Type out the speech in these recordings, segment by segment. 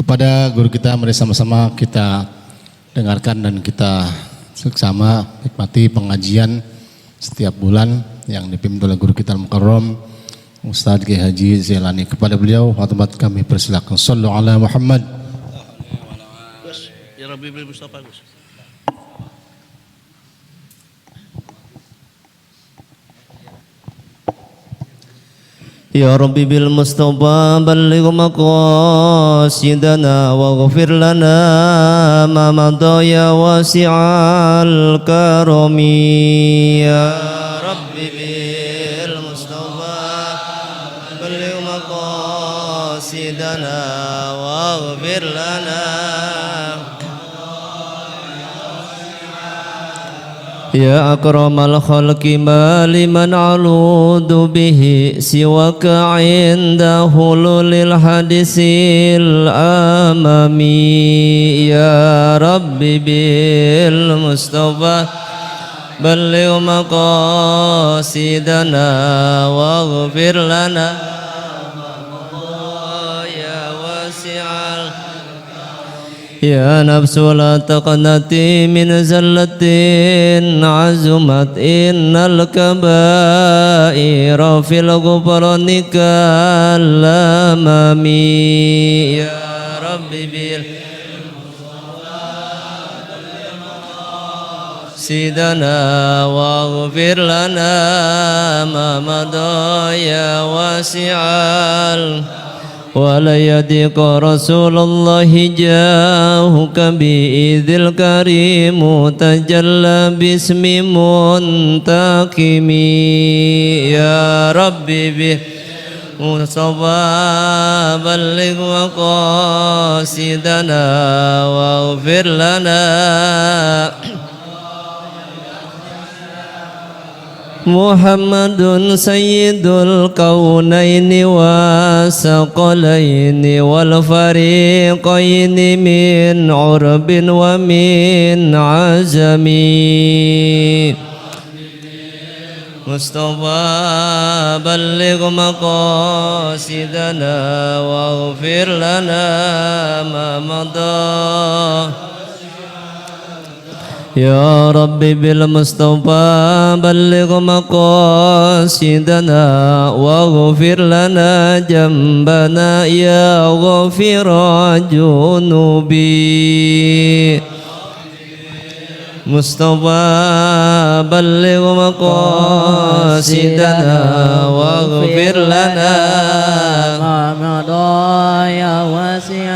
Kepada guru kita, mari sama-sama kita dengarkan dan kita seksama nikmati pengajian setiap bulan yang dipimpin oleh guru kita Al-Mukarram Ustadz Kiai Haji Zailani. Kepada beliau hormat kami persilakan. Sallu ala Muhammad. Ya Rabbi bil Mustafa. يا رب بالمصطفى بلغ مقاصدنا واغفر لنا ما مضى يا واسع الكرم يا رب بالمصطفى بلغ مقاصدنا واغفر لنا يا أكرم الخلق ما لمن علود به سواك عند حلول الحديث الأمامي يا ربي بالمصطفى بلغ مقاصدنا واغفر لنا يا نفس لا تقنطي من زلة عزمت إن الكبائر في الغفران كالأمام يا ربي سيدنا واغفر لنا ما مضى يا واسع ولا يدق رسول الله جاهك بإذ الكريم تجلى باسم منتقم يا ربي به مصطفى بلغ مقاصدنا واغفر لنا محمد سيد الكونين والثقلين والفريقين من عرب ومن عجم مصطفى بلغ مقاصدنا واغفر لنا ما مضى يا ربي بالمصطفى بلغ مقاصدنا واغفر لنا جنبنا يا غافر جنوبي مصطفى بلغ مقاصدنا واغفر لنا ما مضى يا واسع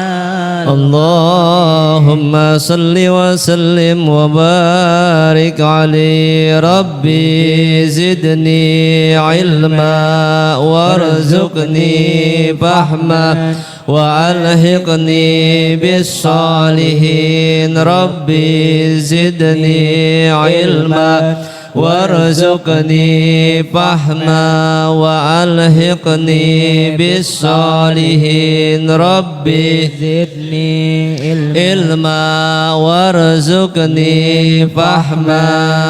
اللهم صل وسلم وبارك عليه ربي زدني علما وارزقني فهما وألحقني بالصالحين ربي زدني علما وارزقني فهما وألحقني بالصالحين ربي زدني علما وارزقني فهما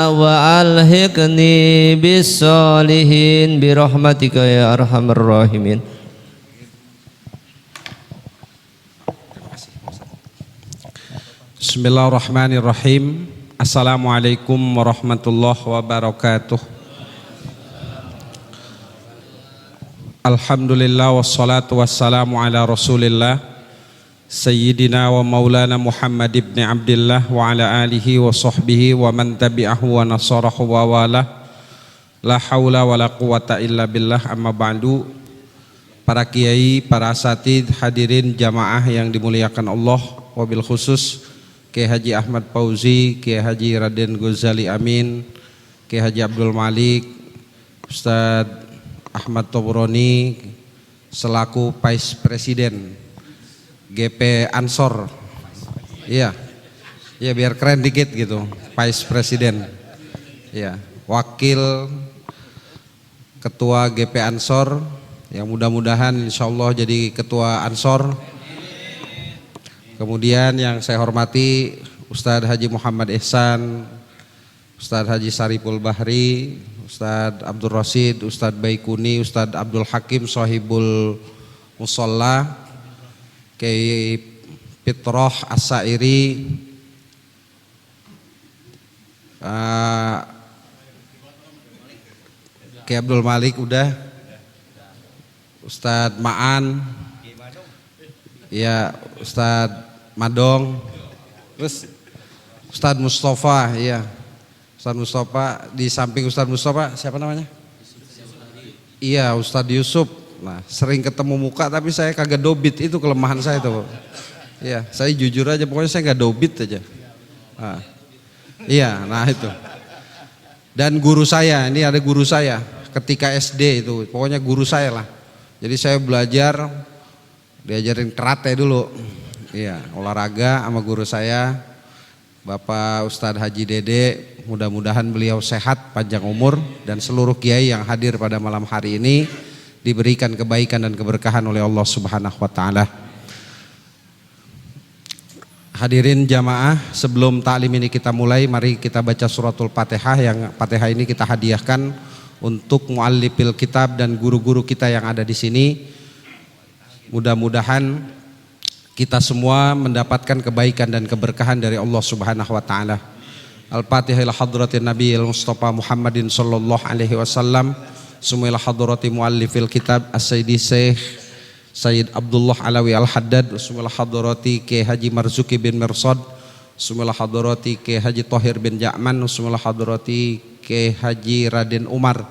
وألحقني بالصالحين برحمتك يا أرحم الراحمين. Bismillahirrahmanirrahim. Assalamualaikum warahmatullahi wabarakatuh. Alhamdulillah wassalatu wassalamu ala rasulillah Sayyidina wa maulana Muhammad ibn Abdillah wa ala alihi wa sahbihi wa man tabi'ahu wa nasarahu wa wala. La hawla wa la quwata illa billah, amma ba'du. Para kiai, para asatidz, hadirin jamaah yang dimuliakan Allah, wabil khusus Kiai Haji Ahmad Fauzi, Kiai Haji Raden Ghazali Amin, Kiai Haji Abdul Malik, Ustadz Ahmad Tobroni selaku Vice Presiden GP Ansor. Iya. Ya biar keren dikit gitu, Vice Presiden. Ya, Wakil Ketua GP Ansor yang mudah-mudahan insyaallah jadi Ketua Ansor. Kemudian yang saya hormati Ustadz Haji Muhammad Ihsan, Ustadz Haji Saripul Bahri, Ustadz Abdul Rasid, Ustadz Baikuni, Ustadz Abdul Hakim Sohibul Musolla, Kiai Fitrah As-Sairi, Ki Abdul Malik udah, Ustadz Ma'an, ya Ustadz Madong, terus Ustadz Mustafa, ya Ustadz Mustafa, di samping Ustadz Mustafa siapa namanya? Iya Ustadz Yusuf. Nah sering ketemu muka tapi saya kagak dobit, itu kelemahan saya tuh. Iya saya jujur aja, pokoknya saya nggak dobit aja. Nah, iya nah itu. Dan guru saya, ini ada guru saya ketika SD itu, pokoknya guru saya lah. Jadi saya belajar, diajarin karate dulu. Iya, olahraga sama guru saya, Bapak Ustadz Haji Dede. Mudah-mudahan beliau sehat, panjang umur, dan seluruh kiai yang hadir pada malam hari ini diberikan kebaikan dan keberkahan oleh Allah Subhanahu wa taala. Hadirin jamaah, sebelum taklim ini kita mulai, mari kita baca suratul Fatihah. Yang Fatihah ini kita hadiahkan untuk muallifil kitab dan guru-guru kita yang ada di sini. Mudah-mudahan kita semua mendapatkan kebaikan dan keberkahan dari Allah Subhanahu wa taala. Al-Fatihah ila hadratin Nabi al-Mustafa Muhammadin sallallahu alaihi wasallam. Summa ila hadrati muallifil kitab As-Sayyidi Syekh Sayyid Abdullah Alawi Al-Haddad. Summa ila hadrati Ki Haji Marzuki bin Mirsad. Summa ila hadrati Ki Haji Thohir bin Ja'man. Summa ila hadrati Ki Haji Raden Umar.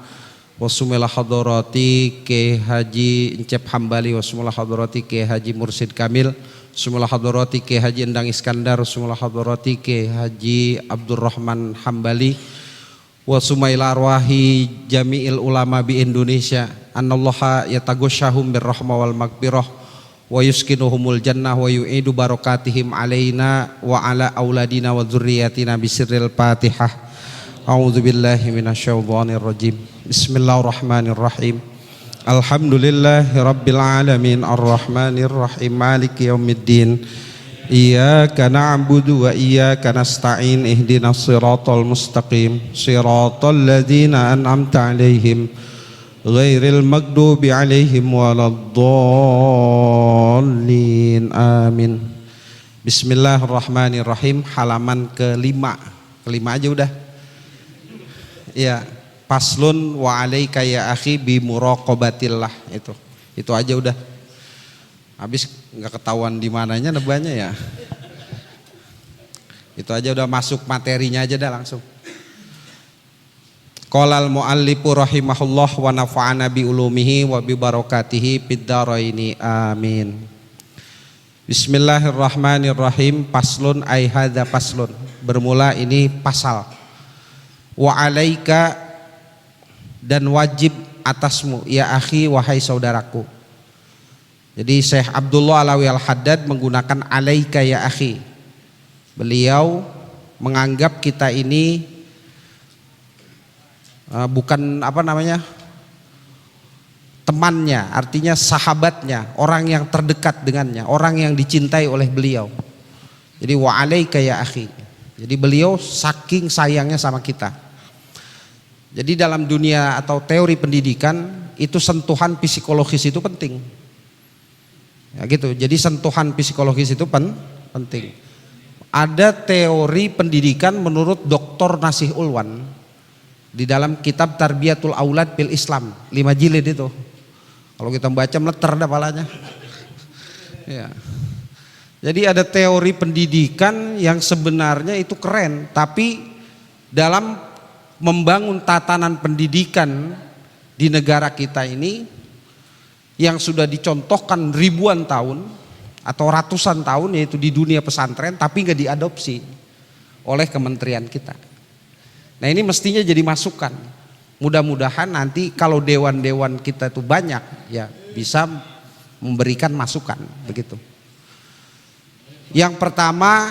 Wa summa ila hadrati Ki Haji Encep Hambali. Wa summa ila hadrati Ki Haji Mursid Kamil. Summa ila hadrati Ki Haji Endang Iskandar. Summa ila hadrati Ki Haji Abdurrahman Hambali. Wa summa ila arwahi jami'il ulama bi Indonesia. Anallaha yatagosyahum birrahmah wal magfirah wa yuskinuhumul jannah wa yu'idu barakatihim alaina wa ala auladina wa dzurriyyatina bisirril Fatihah. A'udzu billahi minasyaitonir rajim. Bismillahirrahmanirrahim. Alhamdulillahi rabbil alamin arrahmanir rahim maliki yaumiddin. Iyyaka na'budu wa iyyaka nasta'in ihdinas siratal mustaqim siratal ladzina an'amta 'alaihim ghairil maghdubi 'alaihim waladdallin. Amin. Bismillahirrahmanirrahim. Halaman kelima aja udah. Ya, paslun wa 'alaika ya akhi bi muraqabatillah, itu aja udah. Habis nggak ketahuan di mananya nebanya ya. Itu aja udah, masuk materinya aja dah langsung. Qalal muallifu rahimahullah wa nafa'ana bi ulumihi wa bi barakatihi fid dharaini amin. Bismillahirrahmanirrahim. Paslun ai hadza paslun. Bermula ini pasal. Wa alaika, dan wajib atasmu ya akhi wahai saudaraku. Jadi Syekh Abdullah Alawi Al-Haddad menggunakan alaika ya akhi. Beliau menganggap kita ini bukan temannya, artinya sahabatnya, orang yang terdekat dengannya, orang yang dicintai oleh beliau. Jadi wa alaika ya akhi. Jadi beliau saking sayangnya sama kita. Jadi dalam dunia atau teori pendidikan itu sentuhan psikologis itu penting. Ya gitu. Jadi sentuhan psikologis itu penting. Ada teori pendidikan menurut Dr. Nasih Ulwan di dalam kitab Tarbiyatul Aulad bil Islam 5 jilid itu. Kalau kita baca meleter dah palanya. Ya. Jadi ada teori pendidikan yang sebenarnya itu keren, tapi dalam membangun tatanan pendidikan di negara kita ini yang sudah dicontohkan ribuan tahun atau ratusan tahun, yaitu di dunia pesantren, tapi nggak diadopsi oleh kementerian kita. Nah ini mestinya jadi masukan. Mudah-mudahan nanti kalau dewan-dewan kita itu banyak, ya bisa memberikan masukan begitu. Yang pertama,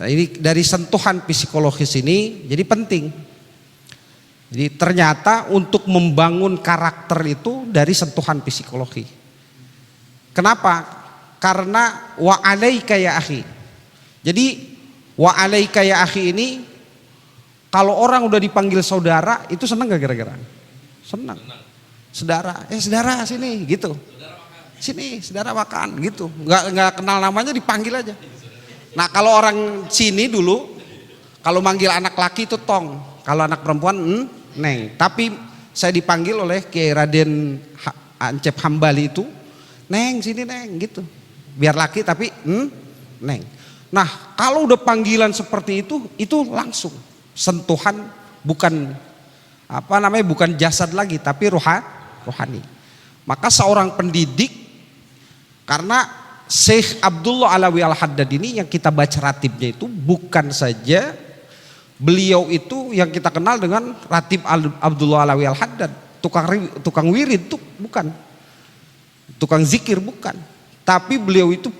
ini dari sentuhan psikologis ini jadi penting. Jadi ternyata untuk membangun karakter itu dari sentuhan psikologi. Kenapa? Karena wa alaika ya akhi. Jadi wa alaika ya akhi ini kalau orang udah dipanggil saudara itu senang gak kira-kira? Senang. Saudara, saudara sini gitu. sini saudara makan gitu. Nggak kenal namanya dipanggil aja. Nah kalau orang sini dulu kalau manggil anak laki itu tong, kalau anak perempuan neng. Tapi saya dipanggil oleh Kiai Raden Ancep Hambali itu neng sini neng gitu. Biar laki tapi neng. Nah kalau udah panggilan seperti itu langsung sentuhan, bukan bukan jasad lagi tapi rohani. Maka seorang pendidik, karena Syekh Abdullah Alawi Al-Haddad ini yang kita baca ratibnya itu bukan saja beliau itu yang kita kenal dengan ratib Abdullah Alawi Al-Haddad, tukang wirid itu bukan, tukang zikir bukan, tapi beliau itu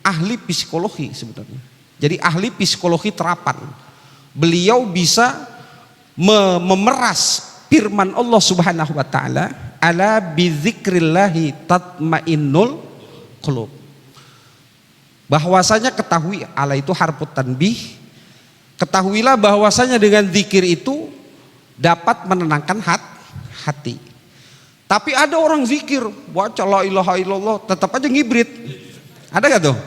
ahli psikologi sebenarnya. Jadi ahli psikologi terapan. Beliau bisa memeras firman Allah Subhanahu wa taala, ala bizikrillahi tatmainnul qulub. Bahwasanya ketahui, ala itu harfut tanbih. Ketahuilah bahwasanya dengan zikir itu dapat menenangkan hati. Tapi ada orang zikir, baca la ilaha illallah tetap aja ngibrit. Ada gak tuh?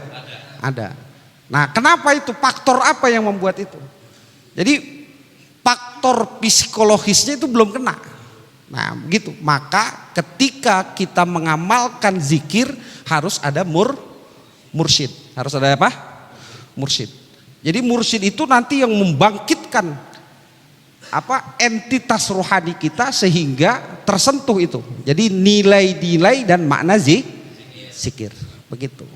Ada. Nah, kenapa itu? Faktor apa yang membuat itu? Jadi faktor psikologisnya itu belum kena. Nah begitu. Maka ketika kita mengamalkan zikir harus ada mursyid. Harus ada apa? Mursyid. Jadi mursyid itu nanti yang membangkitkan entitas rohani kita sehingga tersentuh itu. Jadi nilai-nilai dan makna zikir. Begitu.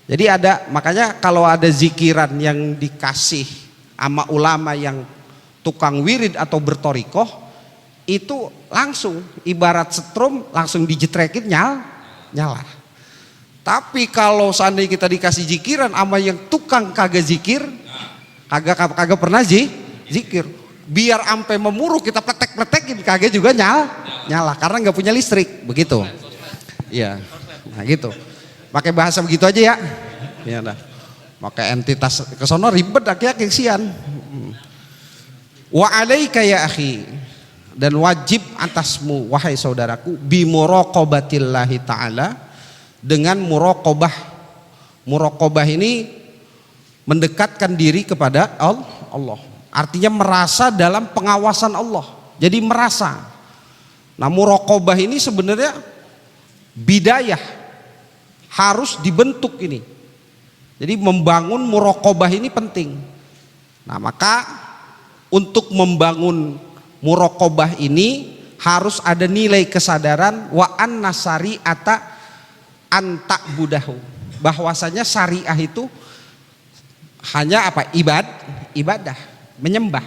Jadi makanya kalau ada zikiran yang dikasih sama ulama yang tukang wirid atau bertorikoh, itu langsung ibarat setrum langsung dijetrekin nyala. Tapi kalau seandainya kita dikasih zikiran sama yang tukang kagak zikir, kagak pernah zikir, biar ampe memuruh kita pletek-pletekin kagak juga nyala karena nggak punya listrik, begitu. Iya. Nah gitu. Pakai bahasa begitu aja ya. Ya dah. Maka entitas kesono ribet aki-aki sian. Wa alaika ya akhi, dan wajib atasmu wahai saudaraku, bi muraqabatillahi taala, dengan muraqabah. Muraqabah ini mendekatkan diri kepada Allah. Artinya merasa dalam pengawasan Allah. Jadi merasa. Nah, muraqabah ini sebenarnya bidayah, harus dibentuk ini. Jadi membangun muraqabah ini penting. Nah, maka untuk membangun muraqabah ini harus ada nilai kesadaran wa anna syari'ata anta budahu. Bahwasanya syariah itu hanya ibadah, menyembah.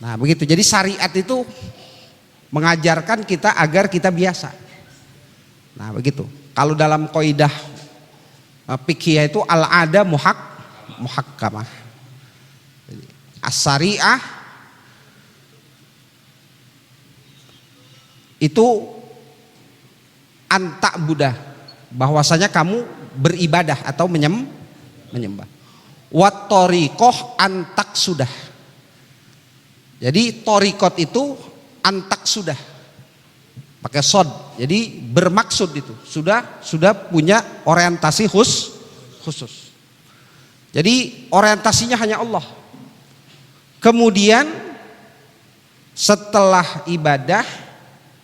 Nah, begitu. Jadi syariat itu mengajarkan kita agar kita biasa. Nah, begitu. Kalau dalam kaidah fikih itu al-ada muhakkamah. As-syariah itu anta budah, bahwasanya kamu beribadah atau menyembah. Wat thoriqoh antak sudah. Jadi thoriqot itu antak sudah. Pakai sod, jadi bermaksud itu sudah punya orientasi khusus. Jadi orientasinya hanya Allah. Kemudian setelah ibadah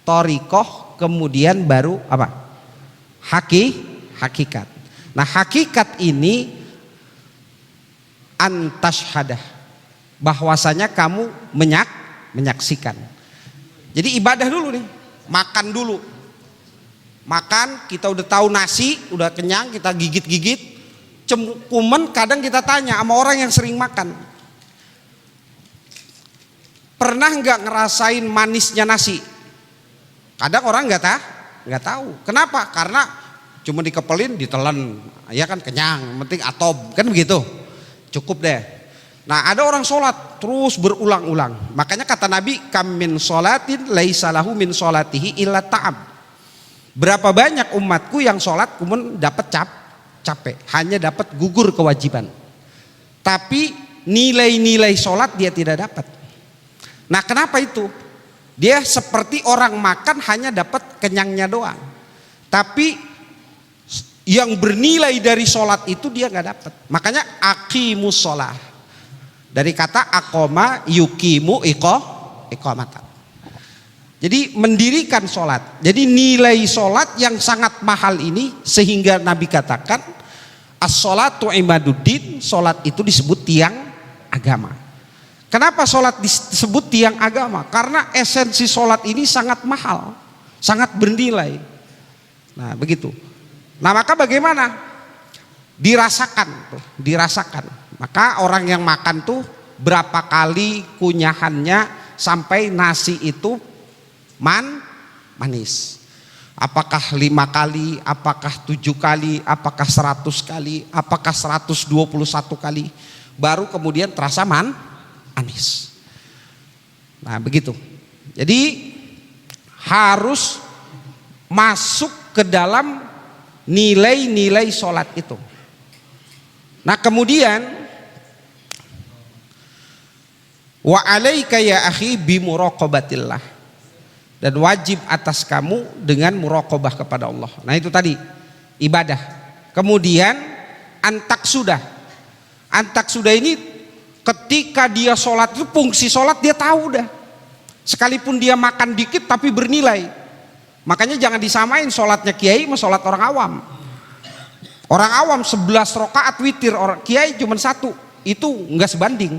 thoriqoh, kemudian baru apa? Hakikat. Nah, hakikat ini antashhadah, bahwasanya kamu menyaksikan. Jadi ibadah dulu nih. Makan dulu. Makan, kita udah tahu nasi, udah kenyang, kita gigit-gigit. Cuman kadang kita tanya sama orang yang sering makan, pernah nggak ngerasain manisnya nasi? Kadang orang nggak tahu. Kenapa? Karena cuma dikepelin, ditelan, ya kan kenyang, yang penting atob, kan begitu. Cukup deh. Nah, ada orang sholat terus berulang-ulang. Makanya kata Nabi, kam min sholatin laisa lahu min sholatihi illa ta'ab. Berapa banyak umatku yang sholat kemudian dapat capek, hanya dapat gugur kewajiban. Tapi nilai-nilai sholat dia tidak dapat. Nah, kenapa itu? Dia seperti orang makan hanya dapat kenyangnya doang. Tapi yang bernilai dari sholat itu dia nggak dapat. Makanya aqimus sholah, dari kata akoma yukimu iqamatan. Jadi mendirikan sholat. Jadi nilai sholat yang sangat mahal ini, sehingga Nabi katakan as-sholatu imaduddin, sholat itu disebut tiang agama. Kenapa sholat disebut tiang agama? Karena esensi sholat ini sangat mahal, sangat bernilai. Nah begitu. Nah maka bagaimana? Dirasakan. Maka orang yang makan tuh berapa kali kunyahannya sampai nasi itu manis. Apakah 5 kali, apakah 7 kali, apakah 100 kali, apakah 121 kali, baru kemudian terasa manis. Nah begitu. Jadi harus masuk ke dalam nilai-nilai sholat itu. Nah kemudian wa alaika ya akhi bi muraqabatillah, dan wajib atas kamu dengan muraqabah kepada Allah. Nah itu tadi ibadah. Kemudian antak sudah ini ketika dia sholat itu, fungsi sholat dia tahu dah. Sekalipun dia makan dikit tapi bernilai. Makanya jangan disamain sholatnya kiai sama sholat orang awam. Orang awam 11 rakaat witir, orang kiai cuma 1, itu enggak sebanding.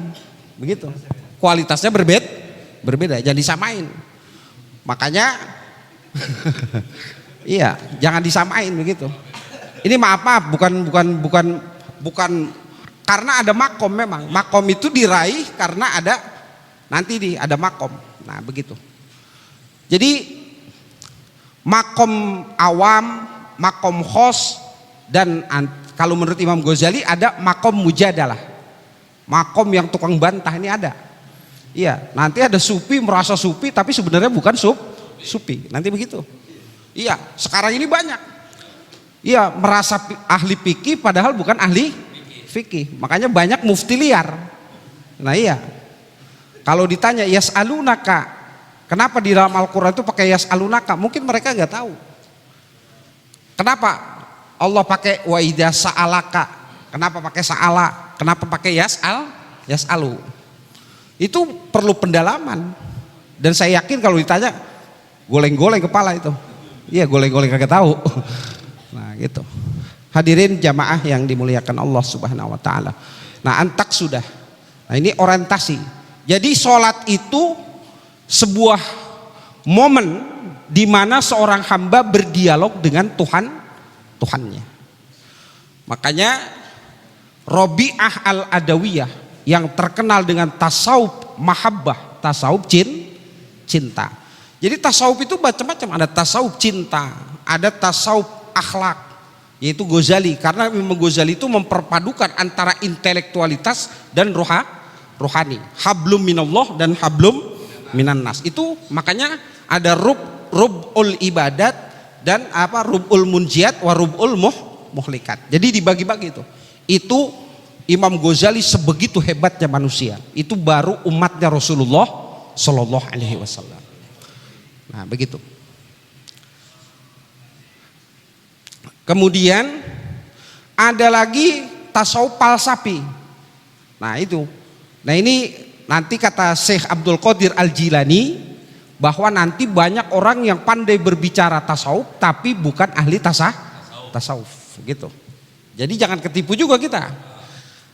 Begitu. Kualitasnya berbeda, jangan disamain. Makanya iya, jangan disamain begitu. Ini maaf, bukan karena ada makom, memang makom itu diraih karena ada ada makom. Nah begitu. Jadi makom awam, makom khos, dan kalau menurut Imam Ghazali ada makom mujadalah, makom yang tukang bantah ini ada. Iya, nanti ada sufi merasa sufi tapi sebenarnya bukan sufi. Nanti begitu. Iya, sekarang ini banyak. Iya, merasa ahli fikih padahal bukan ahli fikih. Makanya banyak mufti liar. Nah iya. Kalau ditanya yas'alunaka, kenapa di dalam Al-Qur'an itu pakai yas'alunaka? Mungkin mereka nggak tahu. Kenapa Allah pakai wa idza sa'alaka? Kenapa pakai sa'ala? Kenapa pakai yas'alu? Itu perlu pendalaman, dan saya yakin kalau ditanya goleng-goleng kepala itu. Iya, goleng-goleng kagak tahu. Nah gitu. Hadirin jamaah yang dimuliakan Allah Subhanahu wa taala. Nah antak sudah. Nah ini orientasi. Jadi sholat itu sebuah momen di mana seorang hamba berdialog dengan Tuhannya. Makanya Robi'ah al-Adawiyah yang terkenal dengan tasawuf mahabbah, tasawuf cinta. Jadi tasawuf itu macam-macam, ada tasawuf cinta, ada tasawuf akhlak, yaitu Ghazali, karena Imam Ghazali itu memperpadukan antara intelektualitas dan rohani, hablum minallah dan hablum minan nas. Itu makanya ada rub'ul ibadat dan rub'ul munjiat wa rub'ul muhlikat. Jadi dibagi-bagi itu. Itu Imam Ghazali sebegitu hebatnya manusia. Itu baru umatnya Rasulullah Shallallahu Alaihi Wasallam. Nah begitu. Kemudian ada lagi tasawuf falsafi. Nah itu. Nah ini nanti kata Syekh Abdul Qadir Al-Jilani bahwa nanti banyak orang yang pandai berbicara tasawuf tapi bukan ahli tasawuf gitu. Jadi jangan ketipu juga kita.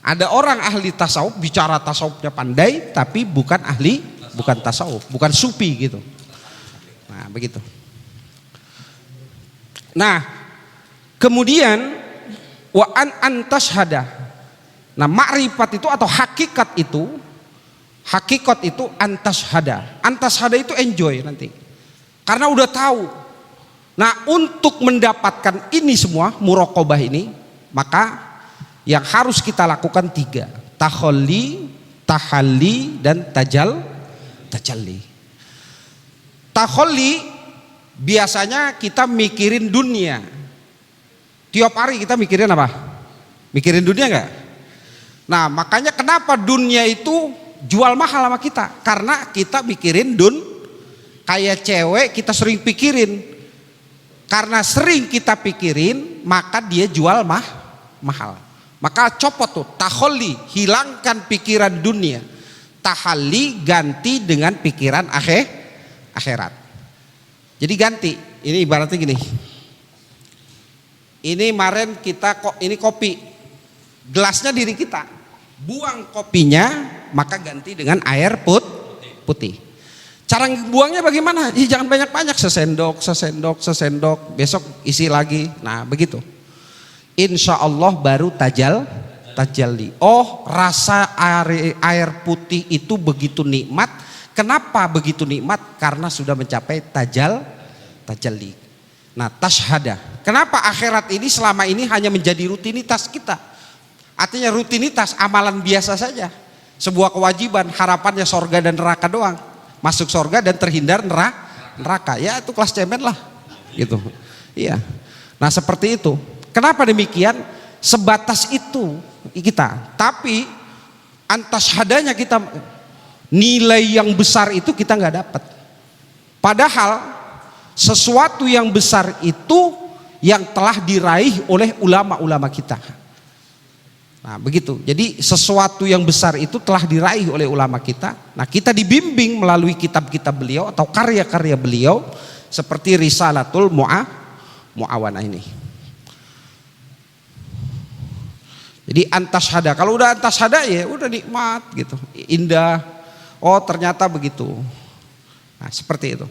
Ada orang ahli tasawuf bicara tasawufnya pandai tapi bukan ahli, bukan tasawuf, bukan sufi gitu. Nah begitu. Nah kemudian wa antashhada. Nah ma'rifat itu atau hakikat itu antashhada. Antashhada itu enjoy nanti. Karena udah tahu. Nah untuk mendapatkan ini semua muraqabah ini, maka yang harus kita lakukan 3: takhalli, tahalli, dan tajalli. Takhalli biasanya kita mikirin dunia. Tiap hari kita mikirin apa? Mikirin dunia enggak? Nah makanya kenapa dunia itu jual mahal sama kita? Karena kita mikirin kayak cewek kita sering pikirin. Karena sering kita pikirin, maka dia jual mahal. Maka copot tuh, taholli, hilangkan pikiran dunia. Tahalli ganti dengan pikiran akhirat. Jadi ganti, ini ibaratnya gini. Ini kemarin ini kopi, gelasnya diri kita. Buang kopinya, maka ganti dengan air putih. Cara buangnya bagaimana? Jangan banyak-banyak, sesendok, besok isi lagi. Nah begitu. Insya Allah baru tajalli. Oh, rasa air putih itu begitu nikmat. Kenapa begitu nikmat? Karena sudah mencapai tajalli. Nah, tashhada. Kenapa akhirat ini selama ini hanya menjadi rutinitas kita? Artinya rutinitas, amalan biasa saja. Sebuah kewajiban, harapannya sorga dan neraka doang. Masuk sorga dan terhindar neraka. Ya itu kelas cemen lah. Gitu. Iya. Nah seperti itu. Kenapa demikian? Sebatas itu kita. Tapi antashhadanya kita, nilai yang besar itu kita nggak dapat. Padahal sesuatu yang besar itu yang telah diraih oleh ulama-ulama kita. Nah begitu. Jadi sesuatu yang besar itu telah diraih oleh ulama kita. Nah kita dibimbing melalui kitab-kitab beliau atau karya-karya beliau seperti Risalatul Mu'awanah ini. Jadi antashhada, kalau udah antashhada ya udah nikmat gitu, indah. Oh ternyata begitu. Nah seperti itu.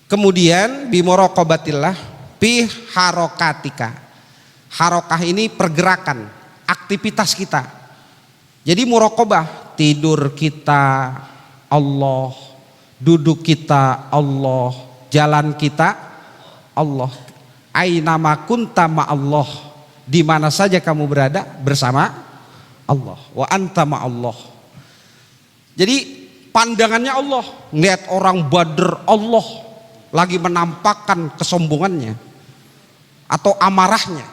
Kemudian bimuraqabatillah fi harokatika. Harokah ini pergerakan, aktivitas kita. Jadi muraqabah, tidur kita Allah, duduk kita Allah, jalan kita Allah. Ainama kunta ma Allah, di mana saja kamu berada bersama Allah. Wa anta ma Allah. Jadi pandangannya Allah, ngeliat orang Badr Allah lagi menampakkan kesombongannya atau amarahnya.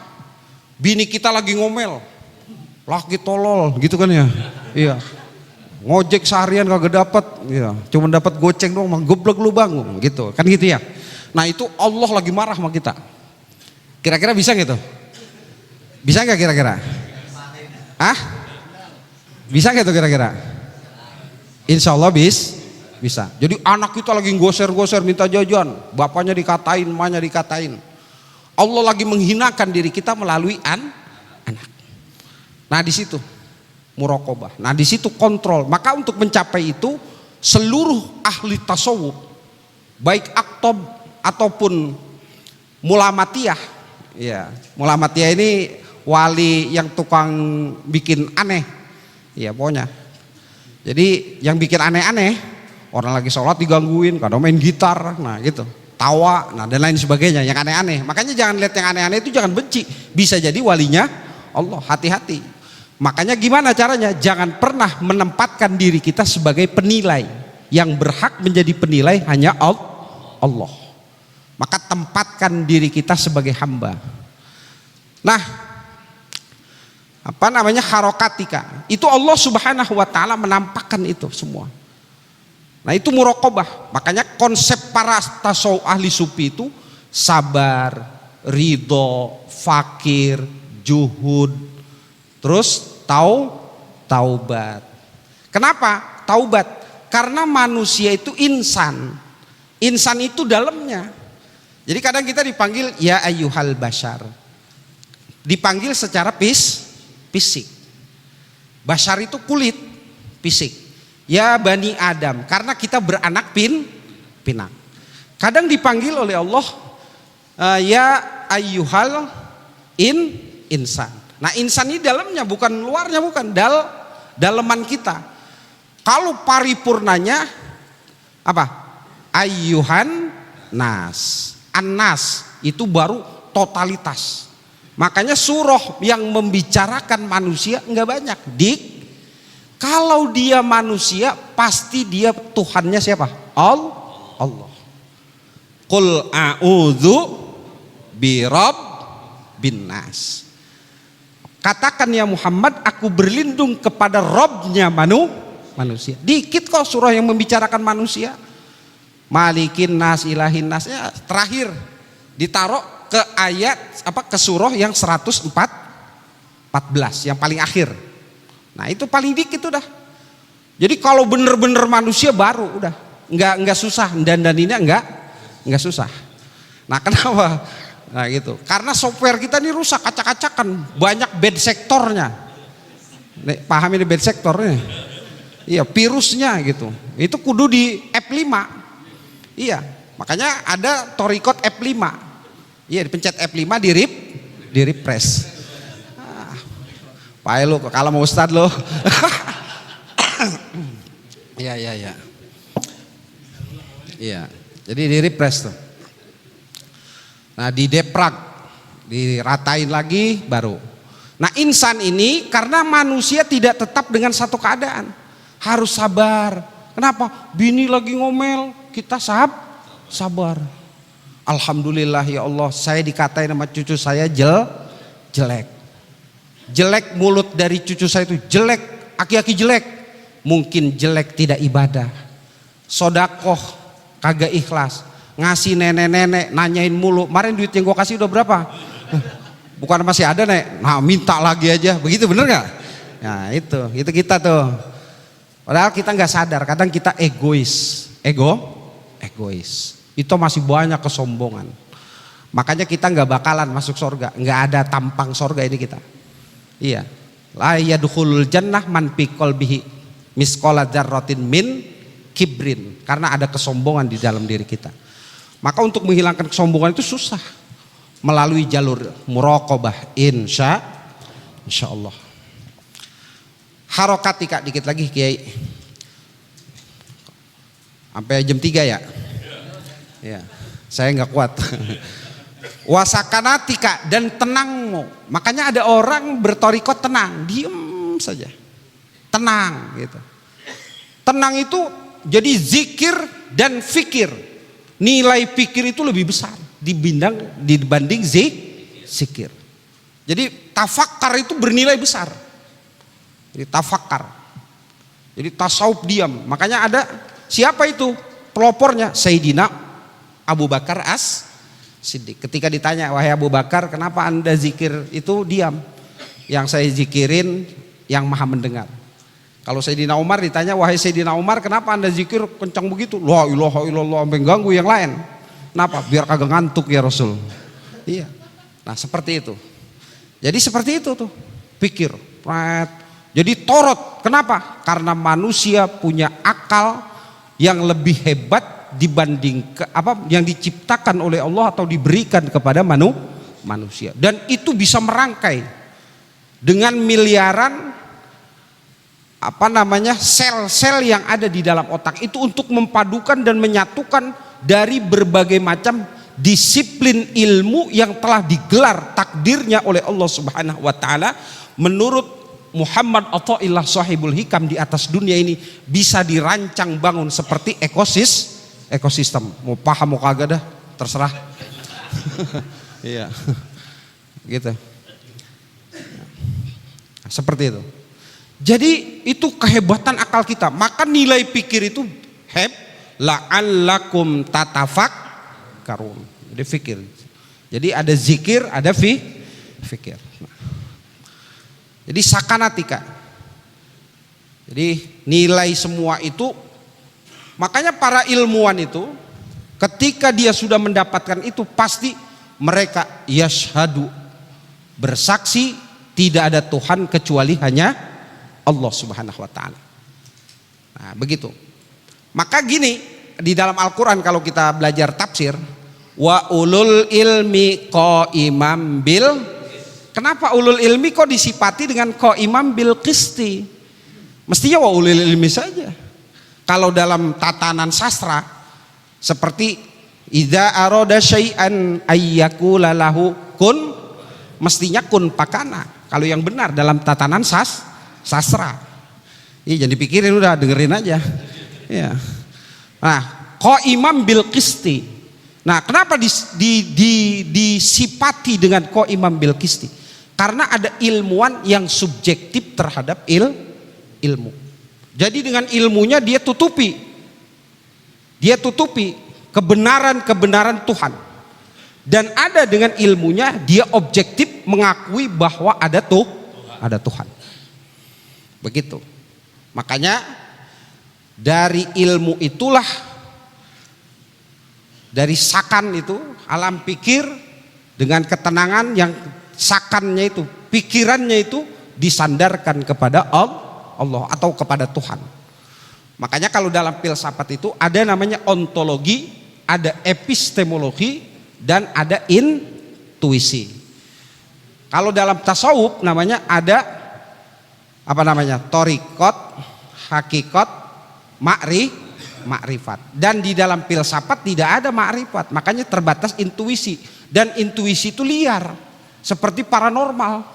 Bini kita lagi ngomel, lagi tolol gitu kan ya. Iya. Ngojek seharian kagak dapat, iya. Cuma dapat goceng doang, goblok lu bangun gitu. Kan gitu ya. Nah, itu Allah lagi marah sama kita. Kira-kira bisa gitu? Bisa enggak kira-kira? Ah? Bisa enggak itu kira-kira? Insya Allah bisa. Jadi anak kita lagi goser-goser minta jajan, bapaknya dikatain, emaknya dikatain. Allah lagi menghinakan diri kita melalui anak. Nah di situ muraqabah. Nah di situ kontrol. Maka untuk mencapai itu seluruh ahli tasawuf, baik aktob ataupun mulamatiyah. Ya, mulamatiyah ini wali yang tukang bikin aneh. Ya pokoknya. Jadi yang bikin aneh-aneh, orang lagi sholat digangguin, kadang main gitar, nah gitu. Tawa, nah dan lain sebagainya yang aneh-aneh. Makanya jangan lihat yang aneh-aneh itu, jangan benci. Bisa jadi walinya Allah, hati-hati. Makanya gimana caranya? Jangan pernah menempatkan diri kita sebagai penilai. Yang berhak menjadi penilai hanya Allah. Maka tempatkan diri kita sebagai hamba. Nah, harokatika. Itu Allah Subhanahu wa taala menampakkan itu semua. Nah itu muraqabah. Makanya konsep para tasawuf ahli sufi itu sabar, ridho, fakir, juhud, terus taubat. Kenapa taubat? Karena manusia itu insan. Insan itu dalamnya. Jadi kadang kita dipanggil ya ayyuhal bashar. Dipanggil secara fisik. Bashar itu kulit, fisik. Ya Bani Adam, karena kita beranak pinak. Kadang dipanggil oleh Allah ya ayyuhal insan. Nah insan ini dalamnya, bukan luarnya, bukan daleman kita. Kalau paripurnanya apa? Ayyuhan nas. An-nas itu baru totalitas. Makanya surah yang membicarakan manusia enggak banyak. Kalau dia manusia, pasti dia Tuhannya siapa? Allah. Qul a'udzu birabbin nas. Katakan ya Muhammad, aku berlindung kepada Rabbnya manusia. Dikit kok surah yang membicarakan manusia. Malikin nas, ilahin nas, ya terakhir ditaruh ke ayat ke surah yang 114 yang paling akhir. Nah itu paling dikit udah. Jadi kalau bener-bener manusia baru udah nggak susah, dan ini nggak susah. Nah kenapa? Nah gitu, karena software kita ini rusak, acak-acakan, banyak bad sektornya. Paham ini bad sektornya? Iya, virusnya gitu. Itu kudu di F5. Iya, makanya ada torikot F5. Iya, dipencet F5, di refresh. Pak lu kalau mau ustad lo. Iya. Iya, jadi di refresh tuh. Nah di deprag, diratain lagi baru. Nah insan ini karena manusia tidak tetap dengan satu keadaan, harus sabar. Kenapa? Bini lagi ngomel, kita sabar. Alhamdulillah ya Allah, saya dikatain sama cucu saya jelek. Jelek mulut dari cucu saya itu jelek, aki-aki jelek. Mungkin jelek tidak ibadah, sodakoh kagak ikhlas, ngasih nenek-nenek nanyain mulu, kemarin duit yang gue kasih udah berapa? Bukan masih ada nek, nah minta lagi aja, begitu bener nggak? Nah itu kita tuh, padahal kita nggak sadar, kadang kita egois, itu masih banyak kesombongan, makanya kita nggak bakalan masuk surga, nggak ada tampang surga ini kita. Iya, la yadkhulul jannah man fi qalbihi misqala dzarratin min kibrin, karena ada kesombongan di dalam diri kita. Maka untuk menghilangkan kesombongan itu susah, melalui jalur muraqabah, insya Allah. Harokati Kak, dikit lagi Kiai, sampai jam 3 ya. Ya, saya nggak kuat. Wasakanati Kak, dan tenangmu. Makanya ada orang bertorikot tenang, diem saja, tenang gitu. Tenang itu jadi zikir dan fikir. Nilai fikir itu lebih besar dibanding zikir. Jadi tafakkar itu bernilai besar. Jadi tafakkar. Jadi tasawuf diam. Makanya ada siapa itu pelopornya? Sayyidina Abu Bakar As-Siddiq. Ketika ditanya, wahai Abu Bakar, kenapa anda zikir itu diam? Yang saya zikirin yang maha mendengar. Kalau Sayyidina Umar ditanya, wahai Sayyidina Umar, kenapa anda zikir kencang begitu? La ilaha illallah, sampai ganggu yang lain. Kenapa? Biar kagak ngantuk ya Rasul. Iya. Nah seperti itu. Jadi seperti itu tuh, pikir. Jadi torot. Kenapa? Karena manusia punya akal yang lebih hebat dibanding yang diciptakan oleh Allah atau diberikan kepada manusia. Dan itu bisa merangkai dengan miliaran sel-sel yang ada di dalam otak itu untuk mempadukan dan menyatukan dari berbagai macam disiplin ilmu yang telah digelar takdirnya oleh Allah Subhanahu wa taala. Menurut Muhammad Athaillah Sahibul Hikam, di atas dunia ini bisa dirancang bangun seperti ekosistem. Mau paham mau kagak dah, terserah. Iya. Gitu. Seperti itu. Jadi itu kehebatan akal kita. Maka nilai pikir itu la'allakum tatafakkarun. Jadi fikir. Jadi ada zikir, ada fikir. Jadi sakanatika. Jadi nilai semua itu, makanya para ilmuwan itu ketika dia sudah mendapatkan itu pasti mereka yashhadu, bersaksi tidak ada Tuhan kecuali hanya Allah Subhanahu wa taala. Nah, begitu. Maka gini, di dalam Al-Qur'an kalau kita belajar tafsir, wa ulul ilmi qaimam bil. Kenapa ulul ilmi kok disifati dengan qaimam bil qisti? Mestinya wa ulul ilmi saja. Kalau dalam tatanan sastra seperti idza arada syai'an ayyakula lahu kun, mestinya kun pakana. Kalau yang benar dalam tatanan sastra. Iya, jangan dipikirin, udah dengerin aja. Ya. Nah, qaimam bil qisti. Nah, kenapa disifati dengan qaimam bil qisti? Karena ada ilmuwan yang subjektif terhadap ilmu. Jadi dengan ilmunya dia tutupi kebenaran-kebenaran Tuhan. Dan ada dengan ilmunya dia objektif mengakui bahwa ada Tuhan. Begitu. Makanya dari ilmu itulah, dari sakan itu, alam pikir dengan ketenangan yang sakannya itu, pikirannya itu disandarkan kepada Allah atau kepada Tuhan. Makanya kalau dalam filsafat itu ada namanya ontologi, ada epistemologi, dan ada intuisi. Kalau dalam tasawuf namanya ada apa namanya? Thoriqat, hakikat, makrifat. Dan di dalam filsafat tidak ada makrifat, makanya terbatas intuisi. Dan intuisi itu liar, seperti paranormal.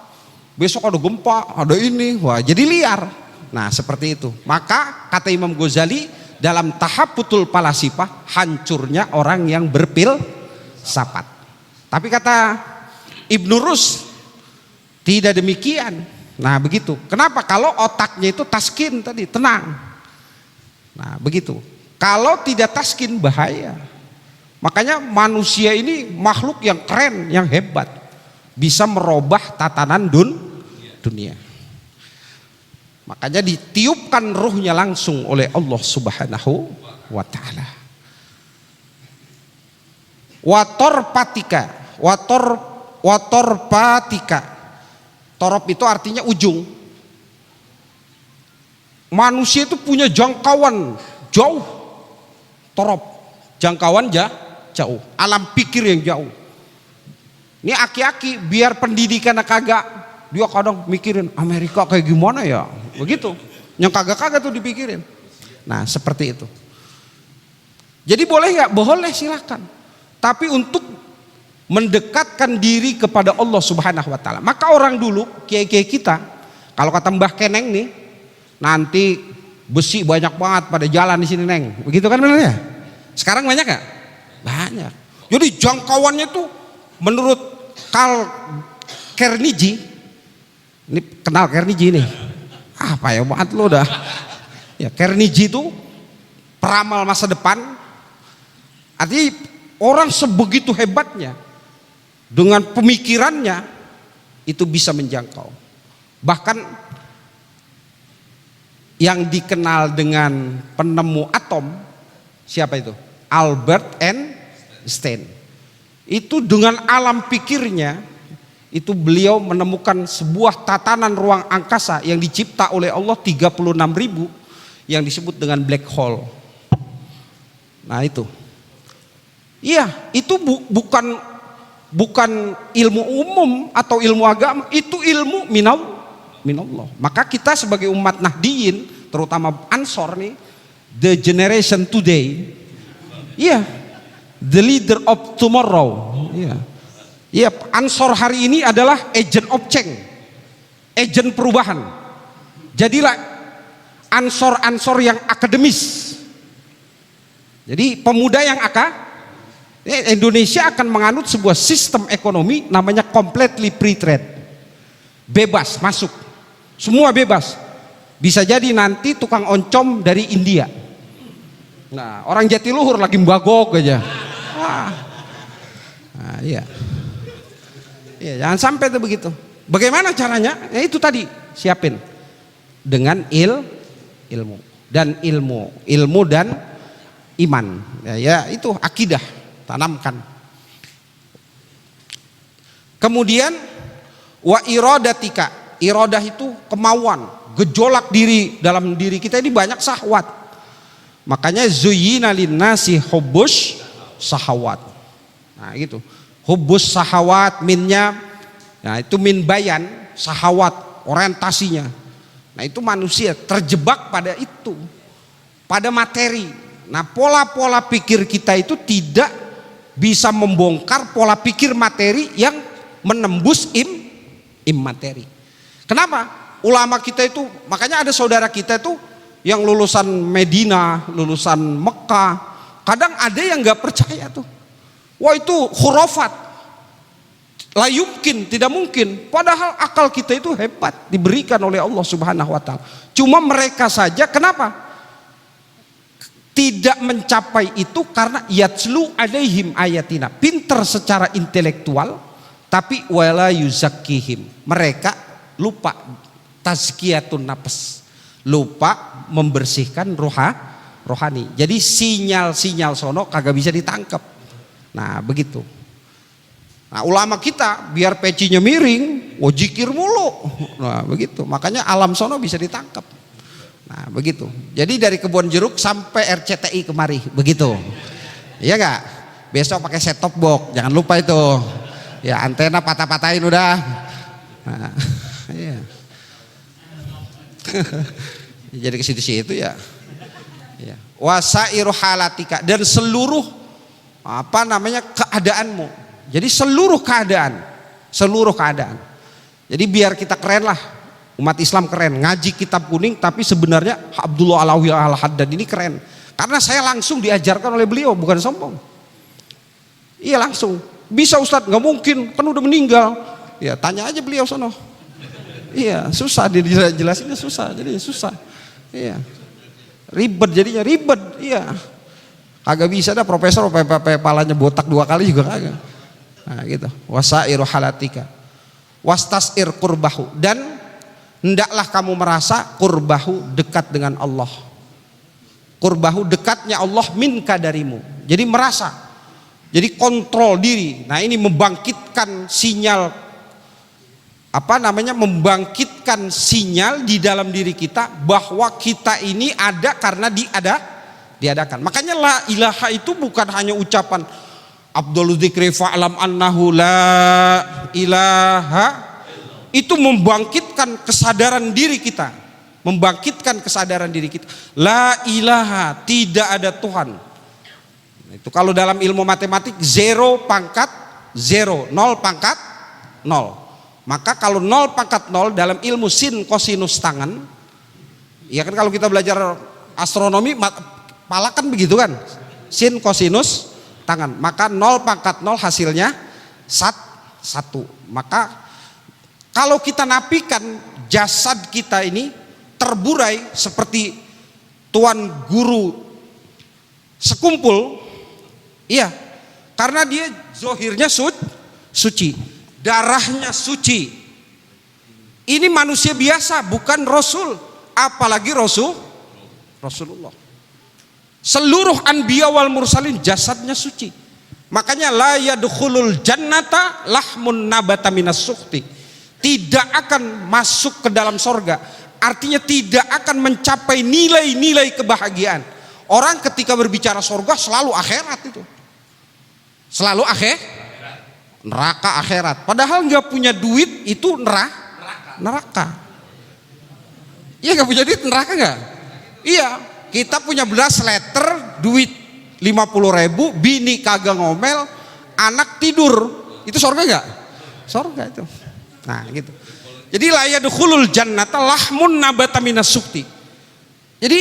Besok ada gempa, ada ini, wah jadi liar. Nah seperti itu. Maka kata Imam Ghazali dalam Tahafutul Falasifah, hancurnya orang yang berfilsafat. Tapi kata Ibnu Rus tidak demikian. Nah begitu. Kenapa? Kalau otaknya itu taskin tadi, tenang. Nah begitu. Kalau tidak taskin bahaya. Makanya manusia ini makhluk yang keren, yang hebat, bisa merubah tatanan dunia. Makanya ditiupkan ruhnya langsung oleh Allah Subhanahu wa ta'ala. Wator patika. Torop itu artinya ujung. Manusia itu punya jangkauan jauh. Torop, jangkauan jauh. Alam pikir yang jauh. Ini aki-aki biar pendidikan kagak, dia kadang mikirin Amerika kayak gimana ya, begitu. Yang kagak-kagak tuh dipikirin. Nah seperti itu. Jadi boleh nggak? Boleh, silakan. Tapi untuk mendekatkan diri kepada Allah Subhanahu Wa Taala. Maka orang dulu, kiai-kiai kita, kalau kata Mbah Keneng nih, nanti besi banyak banget pada jalan di sini Neng, begitu kan benernya? Sekarang banyak nggak? Banyak. Jadi jangkauannya tuh menurut Carl Carnegie, ini kenal Carnegie nih, apa ya banget lo dah. Ya Carnegie itu peramal masa depan. Artinya orang sebegitu hebatnya dengan pemikirannya itu bisa menjangkau. Bahkan yang dikenal dengan penemu atom, siapa itu? Albert Einstein. Itu dengan alam pikirnya itu beliau menemukan sebuah tatanan ruang angkasa yang dicipta oleh Allah 36.000 yang disebut dengan black hole. Nah itu. Iya, itu bukan ilmu umum atau ilmu agama, itu ilmu minallah. Maka kita sebagai umat Nahdiyin, terutama Ansor nih, the generation today, iya, the leader of tomorrow, iya. Iya, Ansor hari ini adalah agent of change, agent perubahan. Jadilah Ansor yang akademis. Jadi pemuda yang Indonesia akan menganut sebuah sistem ekonomi namanya completely free trade. Bebas masuk. Semua bebas. Bisa jadi nanti tukang oncom dari India. Nah, orang Jatiluhur lagi mbagok aja. Nah, iya. Ya, jangan sampai itu begitu. Bagaimana caranya? Ya itu tadi, siapin dengan ilmu dan iman. Ya itu akidah, tanamkan. Kemudian wa iradatika. Iradah itu kemauan, gejolak diri dalam diri kita ini banyak syahwat. Makanya zuyyina linnasi hubbus syahawat. Nah, gitu. Hubbus syahawat minnya, nah itu min bayan, syahwat orientasinya. Nah itu manusia terjebak pada itu, pada materi. Nah pola-pola pikir kita itu tidak bisa membongkar pola pikir materi yang menembus materi. Kenapa? Ulama kita itu, makanya ada saudara kita itu yang lulusan Medina, lulusan Mekah, kadang ada yang nggak percaya tuh. Wah itu khurafat, la yumkin, tidak mungkin. Padahal akal kita itu hebat, diberikan oleh Allah Subhanahu Wa Taala. Cuma mereka saja, kenapa? tidak mencapai itu karena yatslu alaihim ayatina, pinter secara intelektual tapi wala yuzakkihim, mereka lupa tazkiyatun nafs, lupa membersihkan rohani. Jadi sinyal-sinyal sono kagak bisa ditangkap. Nah begitu. Nah ulama kita biar pecinya miring, jikir mulu. Nah begitu, makanya alam sono bisa ditangkap. Nah begitu. Jadi dari Kebon Jeruk sampai RCTI kemari, begitu. Iya gak? Besok pakai set top box, jangan lupa itu. Ya antena patah-patahin udah. Nah, iya. Jadi ke situ-situ ya. Ya. Wasairu halatika, dan seluruh keadaanmu. Jadi seluruh keadaan. Jadi biar kita keren lah. Umat Islam keren, ngaji kitab kuning tapi sebenarnya Abdullah Alawi Al-Haddad ini keren. Karena saya langsung diajarkan oleh beliau, bukan sombong. Iya langsung. Bisa Ustadz, nggak mungkin, kan udah meninggal. Ya tanya aja beliau sono. Iya susah, dijelasinnya susah, jadi susah. Iya. Ribet jadinya, ribet. Iya. Kagak bisa dah profesor kepalanya botak 2 kali juga kagak. Nah gitu. Wasairu halatika. Wastasir qurbahu, dan hendaklah kamu merasa qurbahu, dekat dengan Allah. Qurbahu, dekatnya Allah minka, darimu. Jadi merasa. Jadi kontrol diri. Nah ini membangkitkan sinyal membangkitkan sinyal di dalam diri kita bahwa kita ini ada karena diadakan. Makanya la ilaha itu bukan hanya ucapan Abdul dzikri fa'lam annahu la ilaha, itu membangkitkan kesadaran diri kita, la ilaha, tidak ada Tuhan. Itu kalau dalam ilmu matematik 0 pangkat 0, 0 pangkat 0. Maka kalau 0 pangkat 0 dalam ilmu sin kosinus tangan, ya kan kalau kita belajar astronomi pala kan begitu kan, sin kosinus tangan, maka 0 pangkat 0 hasilnya 1. Maka kalau kita nafikan jasad kita ini terburai seperti tuan guru sekumpul, iya, karena dia zohirnya suci, darahnya suci. Ini manusia biasa, bukan rasul, apalagi Rasulullah. Seluruh anbiya wal mursalin jasadnya suci. Makanya la yadkhulul jannata lahmun nabata minas sukhti. Tidak akan masuk ke dalam sorga, artinya tidak akan mencapai nilai-nilai kebahagiaan. Orang ketika berbicara sorga selalu akhirat itu, selalu neraka akhirat. Padahal nggak punya duit itu neraka. Iya nggak punya duit neraka nggak? Iya, kita punya beras letter, duit 50.000, bini kagak ngomel, anak tidur, itu sorga nggak? Sorga itu. Nah gitu. Jadi la yadkhulul jannata lahmun nabata minas sukti. Jadi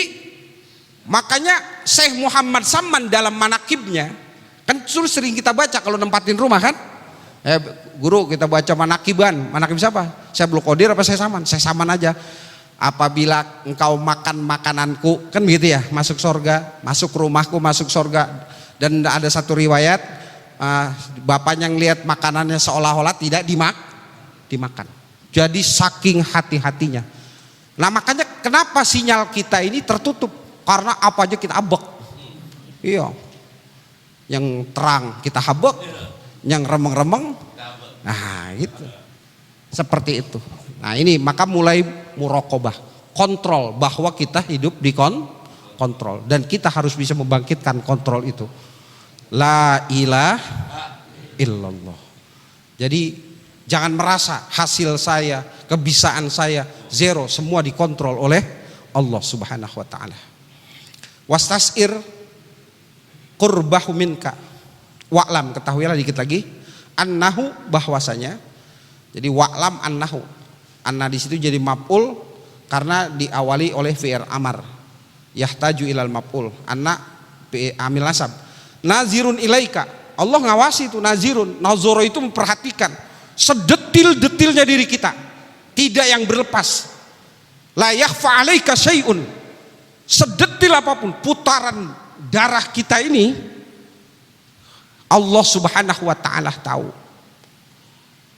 makanya Syekh Muhammad Saman dalam manakibnya, kan sering kita baca kalau nempatin rumah kan, guru kita baca manakiban. Manakib siapa? Saya Abdul Qadir apa saya Saman? Saya Saman aja. Apabila engkau makan makananku, kan begitu ya, masuk sorga, masuk rumahku masuk sorga. Dan ada satu riwayat, bapaknya ngelihat makanannya seolah-olah tidak dimakan. Jadi saking hati-hatinya. Nah makanya kenapa sinyal kita ini tertutup? Karena apa aja kita abek. Iya. Yang terang kita habek, yang remeng-remeng, nah gitu. Seperti itu. Nah ini maka mulai muraqabah, kontrol bahwa kita hidup di kontrol, dan kita harus bisa membangkitkan kontrol itu. La ilaha illallah. Jadi jangan merasa hasil saya, kebisaan saya zero, semua dikontrol oleh Allah Subhanahu wa taala. Wastasir qurbahu minka. Wa'lam, ketahuilah dikit lagi, annahu, bahwasanya. Jadi wa'lam annahu. Anna di situ jadi maf'ul karena diawali oleh fi'il amar. Yahtaju ilal maf'ul. Anna amil nasab. Nazirun ilaika. Allah ngawasi itu nazirun. Nazoro itu memperhatikan sedetil-detilnya diri kita, tidak yang berlepas. La yakhfa 'alaika syai'un. Sedetil apapun putaran darah kita ini Allah Subhanahu wa taala tahu.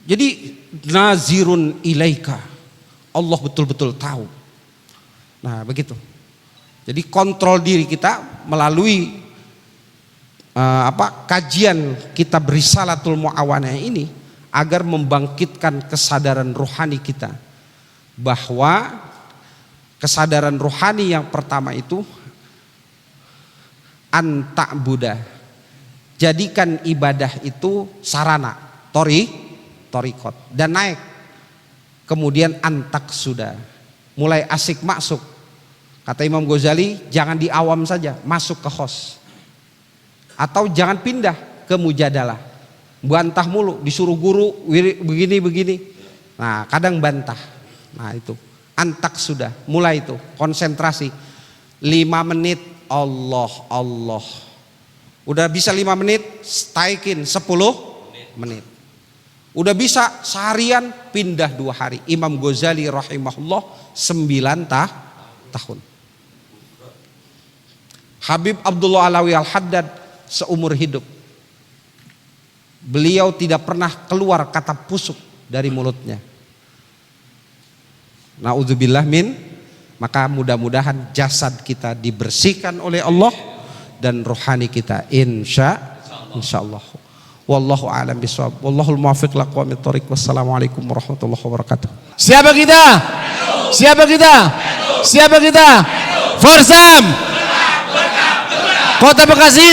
Jadi nazirun ilaika, Allah betul-betul tahu. Nah, begitu. Jadi kontrol diri kita melalui kajian kitab Risalatul Muawanah ini agar membangkitkan kesadaran rohani kita, bahwa kesadaran rohani yang pertama itu anta'budah, jadikan ibadah itu sarana, torikot, dan naik. Kemudian antak sudah mulai asik masuk. Kata Imam Ghazali, jangan di awam saja, masuk ke khos. Atau jangan pindah ke mujadalah, bantah mulu, disuruh guru begini. Nah, kadang bantah. Nah, itu antak sudah, mulai itu konsentrasi 5 menit Allah. Udah bisa 5 menit, taikin 10 menit. Udah bisa seharian, pindah 2 hari. Imam Ghazali rahimahullah 9 tahun. Habib Abdullah Alawi Al-Haddad seumur hidup, beliau tidak pernah keluar kata pusuk dari mulutnya. Na'udzubillah min. Maka mudah-mudahan jasad kita dibersihkan oleh Allah dan rohani kita insyaallah. Wallahu a'lam bishawab. Wallahul muwaffiq liqawmit thoriq. Wassalamualaikum warahmatullahi wabarakatuh. Siapa kita? Siapa kita? Siapa kita? Forsam Kota Bekasi.